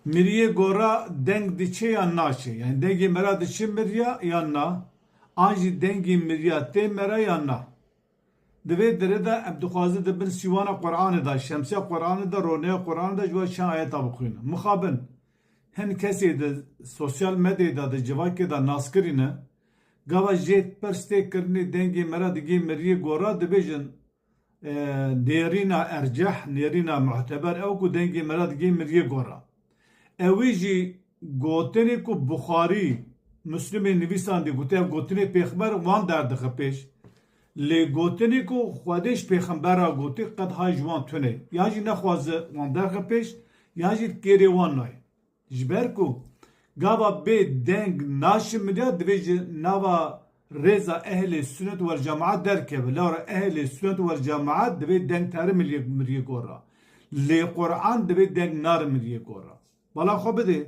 Miriye gora deng diçe ya naçe. Yani dengi mera diçe mirya ya na. Anji dengi mirya te mera ya na. Dve derede em dixwaze dibin sîwana Qur'anê da, şemsiya Qur'anê da, roneya Qur'anê da ji we çend ayeta bixwîne. Mixabin hin kesê di sosyal medyayê da di civakê da nas kirîne, gava jê perstê kirinê dengê mera digê miriyê gora dibêjin nêrîna erceh, nêrîna muhteber ew ku dengê mera digê miriyê gora. Ewî jî gotinê ku Buxarî Müslümê nivîsandî gote ev gotinê pêxmer wan derdixe pêş. Lê gotinê ku Xwedê ji pêxembera gotî qet hay ji wan tune. Ya jî nexwaze wan derxe pêş, ya jî kêrê wan nayê. Ji ber ku gava bê deng naşimiriya divê ji nava rêza ehlê sünnet vel cemaat derkeve. Lara ehlê sünnet vel cemaat divê deng tere miriyê gora. Lê Qur'an divê deng nare miriyê gora. Bala xwe bidê.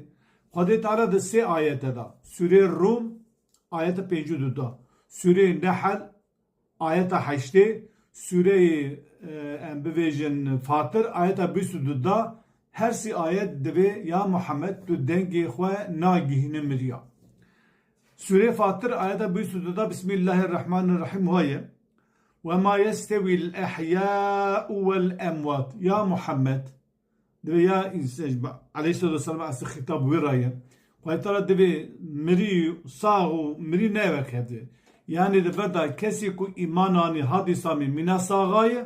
Xwedê Teala di sê ayete da. Sûrê Rum ayete pêncû du da. Sûrê Nehl ayeta 8, Sûre-i em bivêjin Fatir ayeta 22 da her sî ayet divê ya Muhammed tu dengê xwe nagihîne miriya. Sûre Fatir ayeta 22 da Bismillahirrahmanirrahim haye. Ve ma yestevi'l ehyâ'u vel emvat. Ya Muhammed divê ya aleyhissalatu vesselam asî xîtab wê raye. Xwedê Teala divê mirî sağ û mirî nevek hevdê. Yani de veda kesi ku imanani hadisami mina sağayı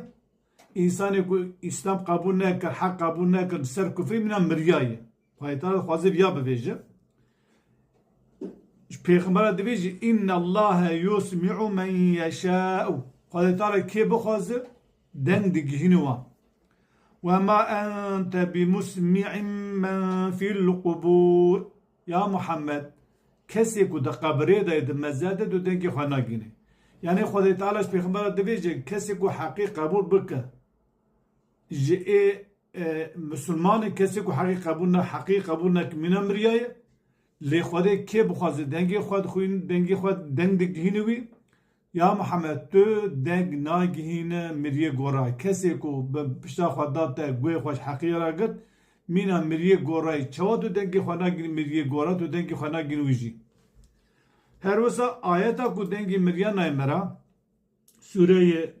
insanı ku İslam kabul nekir, hak kabul nekir, ser küfri mina miryayı. Faydalar xwazir ya beveje. Peygamber deveje inna Allah yusmi'u men yeşâ'u. Faydalar ki bu xwazir den digihini wa. Ve ma ente bimusmi'in men fil kubur. Ya Muhammed kesi ku da kabre da mezade do dengi xana gine. Yani Xwedê Teala ji pêxembera dibêje kesê ku heqî qebûl bike ji Müslümanê kesê ku heqî qebûl neke mîna miriyayê lê Xwedê kê bixwaze dengê xwe dixwîn dengê xwe deng digihîne wî ya Muhammed tu deng nagihîne miriyê gora kesê ku bi pişta xwe da te guhê xwe ji heqî ra girt mîna miriyê gorayê çawa tu dengê xwe nagînî miriyê gora tu dengê xwe nagînî wî jî. Her wisa ayeta ku dengê miriya nayê mera Sûre-i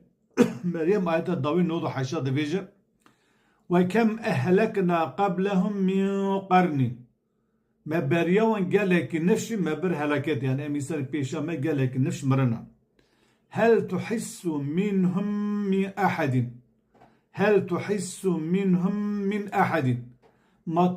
Meryem ayeta dawî nod û heşa dibêje ve kem ehlekna qablehum min qarnîn. Me beriya wan gelekî nifşî me bir helaket yani em îsar pêşa me gelekî nifş mirina. Hel tuhissu minhum min ahadin. Hel tuhissu minhum min ahadin. Ma